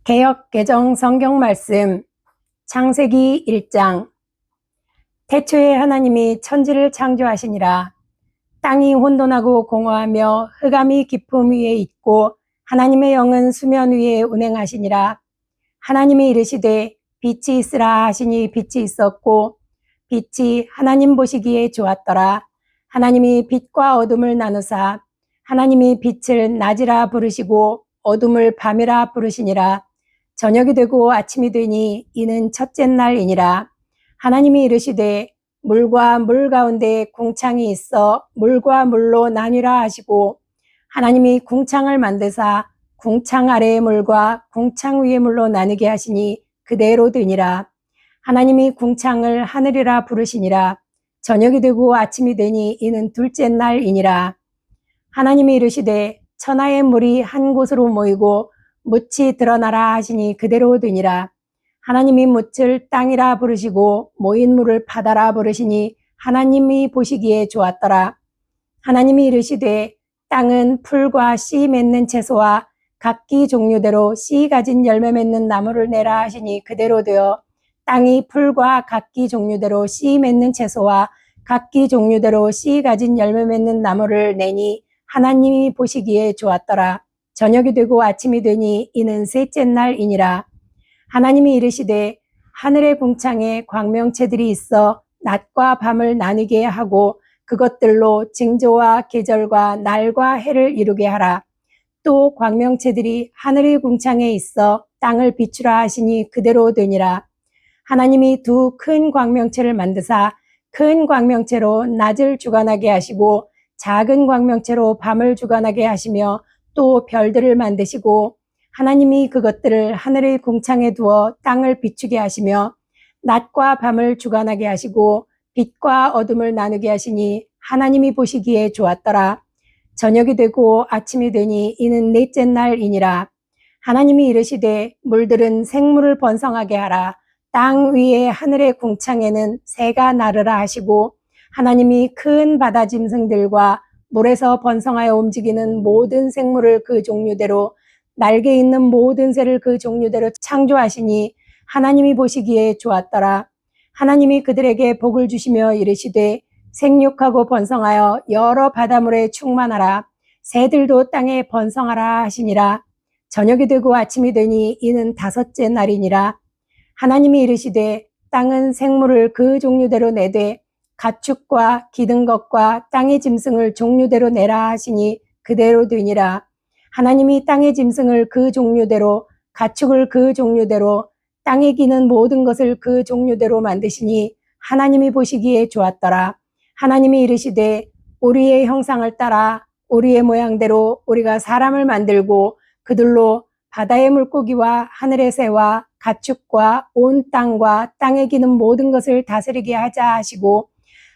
개역 개정 성경 말씀 창세기 1장. 태초에 하나님이 천지를 창조하시니라. 땅이 혼돈하고 공허하며 흑암이 깊음 위에 있고 하나님의 영은 수면 위에 운행하시니라. 하나님이 이르시되 빛이 있으라 하시니 빛이 있었고 빛이 하나님 보시기에 좋았더라. 하나님이 빛과 어둠을 나누사 하나님이 빛을 낮이라 부르시고 어둠을 밤이라 부르시니라. 저녁이 되고 아침이 되니 이는 첫째 날이니라. 하나님이 이르시되 물과 물 가운데 궁창이 있어 물과 물로 나뉘라 하시고 하나님이 궁창을 만드사 궁창 아래의 물과 궁창 위의 물로 나누게 하시니 그대로 되니라. 하나님이 궁창을 하늘이라 부르시니라. 저녁이 되고 아침이 되니 이는 둘째 날이니라. 하나님이 이르시되 천하의 물이 한 곳으로 모이고 묻이 드러나라 하시니 그대로 되니라. 하나님이 묻을 땅이라 부르시고 모인 물을 바다라 부르시니 하나님이 보시기에 좋았더라. 하나님이 이르시되 땅은 풀과 씨 맺는 채소와 각기 종류대로 씨 가진 열매 맺는 나무를 내라 하시니 그대로 되어 땅이 풀과 각기 종류대로 씨 맺는 채소와 각기 종류대로 씨 가진 열매 맺는 나무를 내니 하나님이 보시기에 좋았더라. 저녁이 되고 아침이 되니 이는 셋째 날이니라. 하나님이 이르시되 하늘의 궁창에 광명체들이 있어 낮과 밤을 나누게 하고 그것들로 징조와 계절과 날과 해를 이루게 하라. 또 광명체들이 하늘의 궁창에 있어 땅을 비추라 하시니 그대로 되니라. 하나님이 두 큰 광명체를 만드사 큰 광명체로 낮을 주관하게 하시고 작은 광명체로 밤을 주관하게 하시며 또 별들을 만드시고 하나님이 그것들을 하늘의 궁창에 두어 땅을 비추게 하시며 낮과 밤을 주관하게 하시고 빛과 어둠을 나누게 하시니 하나님이 보시기에 좋았더라. 저녁이 되고 아침이 되니 이는 넷째 날이니라. 하나님이 이르시되 물들은 생물을 번성하게 하라. 땅 위에 하늘의 궁창에는 새가 나르라 하시고 하나님이 큰 바다 짐승들과 물에서 번성하여 움직이는 모든 생물을 그 종류대로 날개 있는 모든 새를 그 종류대로 창조하시니 하나님이 보시기에 좋았더라. 하나님이 그들에게 복을 주시며 이르시되 생육하고 번성하여 여러 바다물에 충만하라. 새들도 땅에 번성하라 하시니라. 저녁이 되고 아침이 되니 이는 다섯째 날이니라. 하나님이 이르시되 땅은 생물을 그 종류대로 내되 가축과 기든 것과 땅의 짐승을 종류대로 내라 하시니 그대로 되니라. 하나님이 땅의 짐승을 그 종류대로 가축을 그 종류대로 땅에 기는 모든 것을 그 종류대로 만드시니 하나님이 보시기에 좋았더라. 하나님이 이르시되 우리의 형상을 따라 우리의 모양대로 우리가 사람을 만들고 그들로 바다의 물고기와 하늘의 새와 가축과 온 땅과 땅에 기는 모든 것을 다스리게 하자 하시고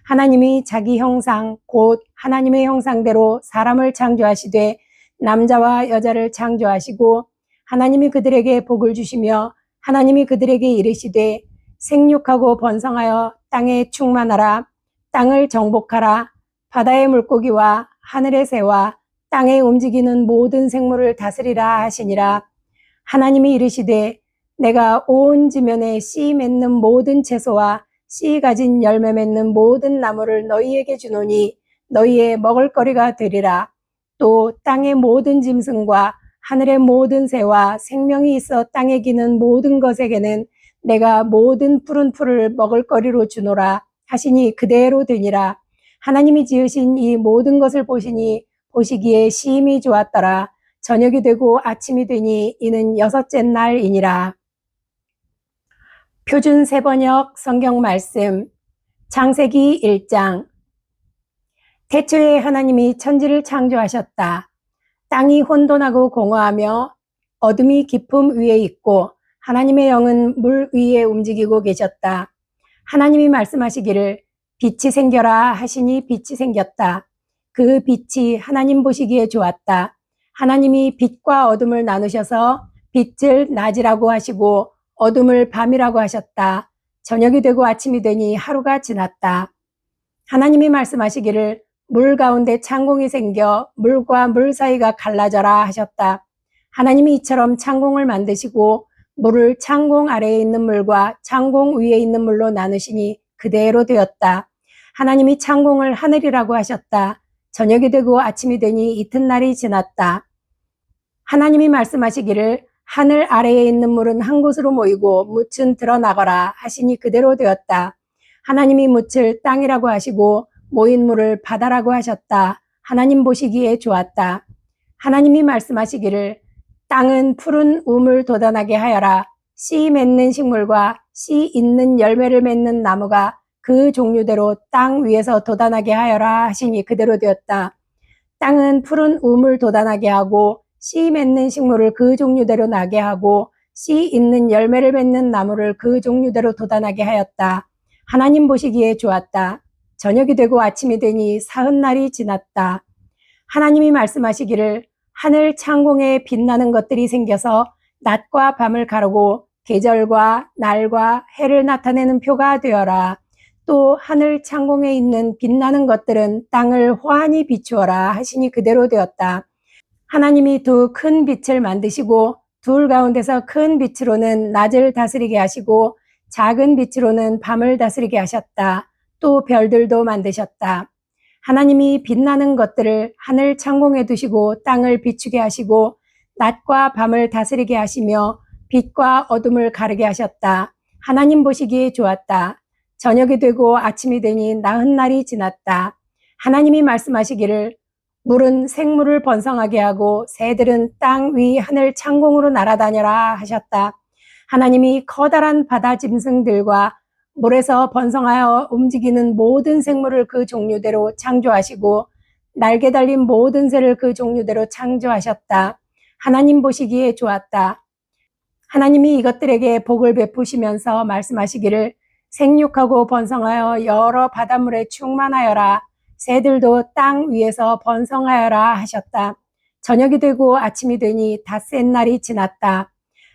하나님이 자기 형상 곧 하나님의 형상대로 사람을 창조하시되 남자와 여자를 창조하시고 하나님이 그들에게 복을 주시며 하나님이 그들에게 이르시되 생육하고 번성하여 땅에 충만하라. 땅을 정복하라. 바다의 물고기와 하늘의 새와 땅에 움직이는 모든 생물을 다스리라 하시니라. 하나님이 이르시되 내가 온 지면에 씨 맺는 모든 채소와 씨 가진 열매 맺는 모든 나무를 너희에게 주노니 너희의 먹을거리가 되리라. 또 땅의 모든 짐승과 하늘의 모든 새와 생명이 있어 땅에 기는 모든 것에게는 내가 모든 푸른 풀을 먹을거리로 주노라 하시니 그대로 되니라. 하나님이 지으신 이 모든 것을 보시니 보시기에 심히 좋았더라. 저녁이 되고 아침이 되니 이는 여섯째 날이니라. 표준 세번역 성경 말씀 창세기 1장. 태초에 하나님이 천지를 창조하셨다. 땅이 혼돈하고 공허하며 어둠이 깊음 위에 있고 하나님의 영은 물 위에 움직이고 계셨다. 하나님이 말씀하시기를 빛이 생겨라 하시니 빛이 생겼다. 그 빛이 하나님 보시기에 좋았다. 하나님이 빛과 어둠을 나누셔서 빛을 낮이라고 하시고 어둠을 밤이라고 하셨다. 저녁이 되고 아침이 되니 하루가 지났다. 하나님이 말씀하시기를 물 가운데 창공이 생겨 물과 물 사이가 갈라져라 하셨다. 하나님이 이처럼 창공을 만드시고 물을 창공 아래에 있는 물과 창공 위에 있는 물로 나누시니 그대로 되었다. 하나님이 창공을 하늘이라고 하셨다. 저녁이 되고 아침이 되니 이튿날이 지났다. 하나님이 말씀하시기를 하늘 아래에 있는 물은 한 곳으로 모이고 묻은 드러나거라 하시니 그대로 되었다. 하나님이 묻을 땅이라고 하시고 모인 물을 바다라고 하셨다. 하나님 보시기에 좋았다. 하나님이 말씀하시기를 땅은 푸른 우물 돋아나게 하여라. 씨 맺는 식물과 씨 있는 열매를 맺는 나무가 그 종류대로 땅 위에서 돋아나게 하여라 하시니 그대로 되었다. 땅은 푸른 우물 돋아나게 하고 씨 맺는 식물을 그 종류대로 나게 하고 씨 있는 열매를 맺는 나무를 그 종류대로 돋아나게 하였다. 하나님 보시기에 좋았다. 저녁이 되고 아침이 되니 사흔날이 지났다. 하나님이 말씀하시기를 하늘 창공에 빛나는 것들이 생겨서 낮과 밤을 가르고 계절과 날과 해를 나타내는 표가 되어라. 또 하늘 창공에 있는 빛나는 것들은 땅을 환히 비추어라 하시니 그대로 되었다. 하나님이 두 큰 빛을 만드시고 둘 가운데서 큰 빛으로는 낮을 다스리게 하시고 작은 빛으로는 밤을 다스리게 하셨다. 또 별들도 만드셨다. 하나님이 빛나는 것들을 하늘 창공에 두시고 땅을 비추게 하시고 낮과 밤을 다스리게 하시며 빛과 어둠을 가르게 하셨다. 하나님 보시기에 좋았다. 저녁이 되고 아침이 되니 나흔날이 지났다. 하나님이 말씀하시기를 물은 생물을 번성하게 하고 새들은 땅 위 하늘 창공으로 날아다녀라 하셨다. 하나님이 커다란 바다 짐승들과 물에서 번성하여 움직이는 모든 생물을 그 종류대로 창조하시고 날개 달린 모든 새를 그 종류대로 창조하셨다. 하나님 보시기에 좋았다. 하나님이 이것들에게 복을 베푸시면서 말씀하시기를 생육하고 번성하여 여러 바닷물에 충만하여라. 새들도 땅 위에서 번성하여라 하셨다. 저녁이 되고 아침이 되니 닷새 날이 지났다.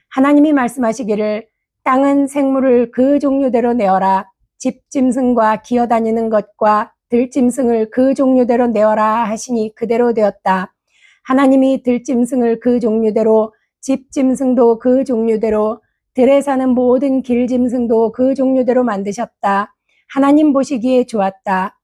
하나님이 말씀하시기를 땅은 생물을 그 종류대로 내어라. 집짐승과 기어다니는 것과 들짐승을 그 종류대로 내어라 하시니 그대로 되었다. 하나님이 들짐승을 그 종류대로 집짐승도 그 종류대로 들에 사는 모든 길짐승도 그 종류대로 만드셨다. 하나님 보시기에 좋았다.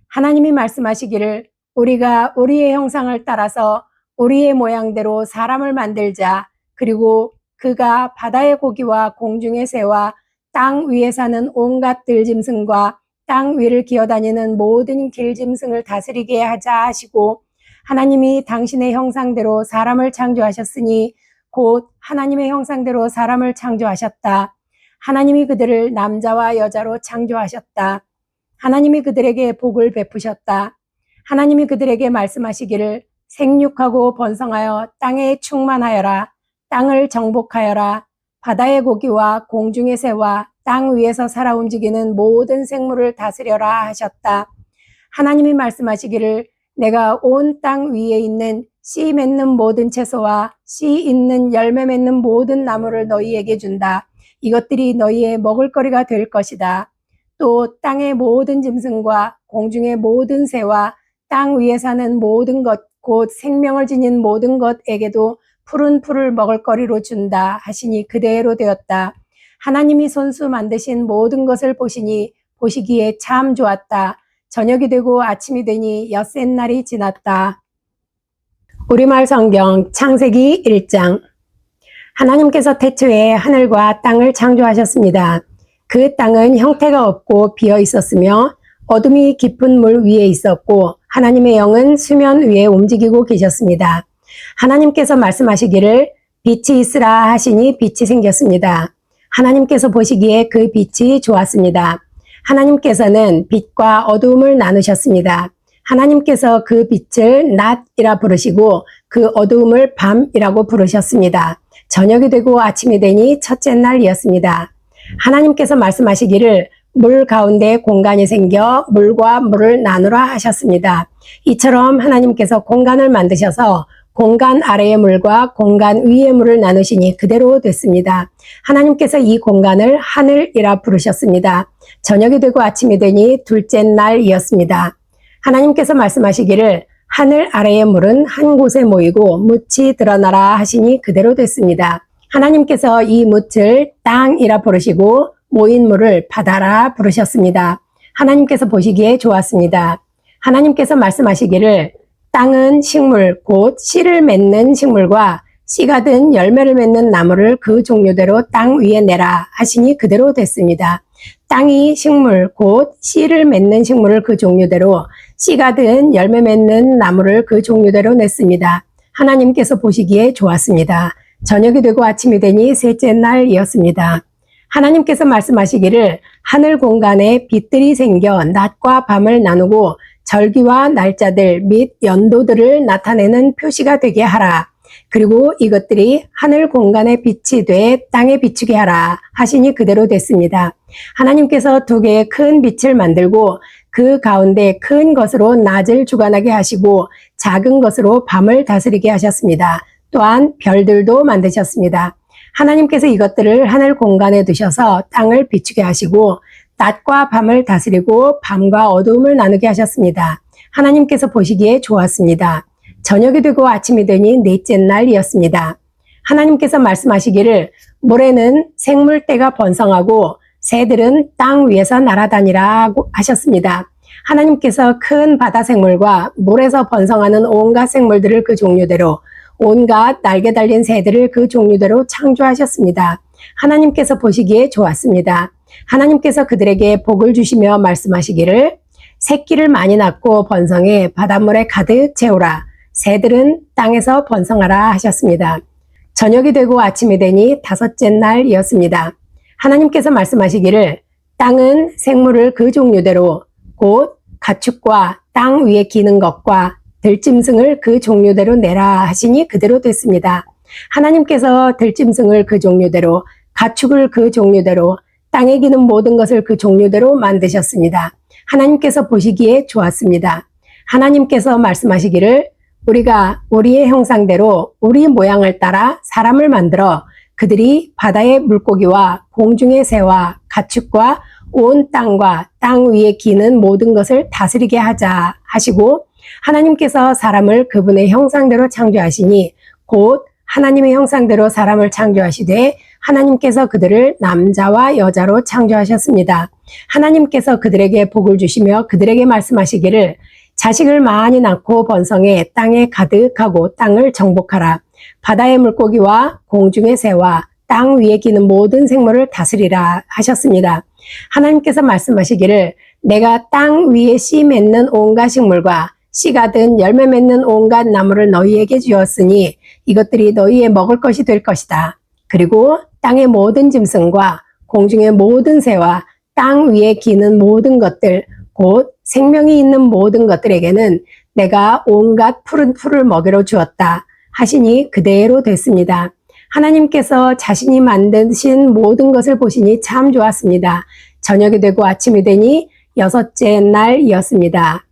하나님이 말씀하시기를 우리가 우리의 형상을 따라서 우리의 모양대로 사람을 만들자. 그리고 그가 바다의 고기와 공중의 새와 땅 위에 사는 온갖 들짐승과 땅 위를 기어다니는 모든 길짐승을 다스리게 하자 하시고 하나님이 당신의 형상대로 사람을 창조하셨으니 곧 하나님의 형상대로 사람을 창조하셨다. 하나님이 그들을 남자와 여자로 창조하셨다. 하나님이 그들에게 복을 베푸셨다. 하나님이 그들에게 말씀하시기를 생육하고 번성하여 땅에 충만하여라. 땅을 정복하여라. 바다의 고기와 공중의 새와 땅 위에서 살아 움직이는 모든 생물을 다스려라 하셨다. 하나님이 말씀하시기를 내가 온 땅 위에 있는 씨 맺는 모든 채소와 씨 있는 열매 맺는 모든 나무를 너희에게 준다. 이것들이 너희의 먹을거리가 될 것이다. 또 땅의 모든 짐승과 공중의 모든 새와 땅 위에 사는 모든 것, 곧 생명을 지닌 모든 것에게도 푸른 풀을 먹을거리로 준다 하시니 그대로 되었다. 하나님이 손수 만드신 모든 것을 보시니 보시기에 참 좋았다. 저녁이 되고 아침이 되니 엿새 날이 지났다. 우리말 성경 창세기 1장. 하나님께서 태초에 하늘과 땅을 창조하셨습니다. 그 땅은 형태가 없고 비어 있었으며 어둠이 깊은 물 위에 있었고 하나님의 영은 수면 위에 움직이고 계셨습니다. 하나님께서 말씀하시기를 빛이 있으라 하시니 빛이 생겼습니다. 하나님께서 보시기에 그 빛이 좋았습니다. 하나님께서는 빛과 어두움을 나누셨습니다. 하나님께서 그 빛을 낮이라 부르시고 그 어두움을 밤이라고 부르셨습니다. 저녁이 되고 아침이 되니 첫째 날이었습니다. 하나님께서 말씀하시기를 물 가운데 공간이 생겨 물과 물을 나누라 하셨습니다. 이처럼 하나님께서 공간을 만드셔서 공간 아래의 물과 공간 위의 물을 나누시니 그대로 됐습니다. 하나님께서 이 공간을 하늘이라 부르셨습니다. 저녁이 되고 아침이 되니 둘째 날이었습니다. 하나님께서 말씀하시기를 하늘 아래의 물은 한 곳에 모이고 묻이 드러나라 하시니 그대로 됐습니다. 하나님께서 이 묻을 땅이라 부르시고 모인 물을 바다라 부르셨습니다. 하나님께서 보시기에 좋았습니다. 하나님께서 말씀하시기를 땅은 식물 곧 씨를 맺는 식물과 씨가 든 열매를 맺는 나무를 그 종류대로 땅 위에 내라 하시니 그대로 됐습니다. 땅이 식물 곧 씨를 맺는 식물을 그 종류대로 씨가 든 열매 맺는 나무를 그 종류대로 냈습니다. 하나님께서 보시기에 좋았습니다. 저녁이 되고 아침이 되니 셋째 날이었습니다. 하나님께서 말씀하시기를 하늘 공간에 빛들이 생겨 낮과 밤을 나누고 절기와 날짜들 및 연도들을 나타내는 표시가 되게 하라. 그리고 이것들이 하늘 공간에 빛이 돼 땅에 비추게 하라 하시니 그대로 됐습니다. 하나님께서 두 개의 큰 빛을 만들고 그 가운데 큰 것으로 낮을 주관하게 하시고 작은 것으로 밤을 다스리게 하셨습니다. 또한 별들도 만드셨습니다. 하나님께서 이것들을 하늘 공간에 두셔서 땅을 비추게 하시고 낮과 밤을 다스리고 밤과 어두움을 나누게 하셨습니다. 하나님께서 보시기에 좋았습니다. 저녁이 되고 아침이 되니 넷째 날이었습니다. 하나님께서 말씀하시기를 모래는 생물떼가 번성하고 새들은 땅 위에서 날아다니라고 하셨습니다. 하나님께서 큰 바다 생물과 물에서 번성하는 온갖 생물들을 그 종류대로 온갖 날개 달린 새들을 그 종류대로 창조하셨습니다. 하나님께서 보시기에 좋았습니다. 하나님께서 그들에게 복을 주시며 말씀하시기를 새끼를 많이 낳고 번성해 바닷물에 가득 채우라. 새들은 땅에서 번성하라 하셨습니다. 저녁이 되고 아침이 되니 다섯째 날이었습니다. 하나님께서 말씀하시기를 땅은 생물을 그 종류대로 곧 가축과 땅 위에 기는 것과 들짐승을 그 종류대로 내라 하시니 그대로 됐습니다. 하나님께서 들짐승을 그 종류대로 가축을 그 종류대로 땅에 기는 모든 것을 그 종류대로 만드셨습니다. 하나님께서 보시기에 좋았습니다. 하나님께서 말씀하시기를 우리가 우리의 형상대로 우리 모양을 따라 사람을 만들어 그들이 바다의 물고기와 공중의 새와 가축과 온 땅과 땅 위에 기는 모든 것을 다스리게 하자 하시고 하나님께서 사람을 그분의 형상대로 창조하시니 곧 하나님의 형상대로 사람을 창조하시되 하나님께서 그들을 남자와 여자로 창조하셨습니다. 하나님께서 그들에게 복을 주시며 그들에게 말씀하시기를 자식을 많이 낳고 번성해 땅에 가득하고 땅을 정복하라. 바다의 물고기와 공중의 새와 땅 위에 기는 모든 생물을 다스리라 하셨습니다. 하나님께서 말씀하시기를 내가 땅 위에 씨 맺는 온갖 식물과 씨가 든 열매 맺는 온갖 나무를 너희에게 주었으니 이것들이 너희의 먹을 것이 될 것이다. 그리고 땅의 모든 짐승과 공중의 모든 새와 땅 위에 기는 모든 것들 곧 생명이 있는 모든 것들에게는 내가 온갖 푸른 풀을 먹이로 주었다 하시니 그대로 됐습니다. 하나님께서 자신이 만드신 모든 것을 보시니 참 좋았습니다. 저녁이 되고 아침이 되니 여섯째 날이었습니다.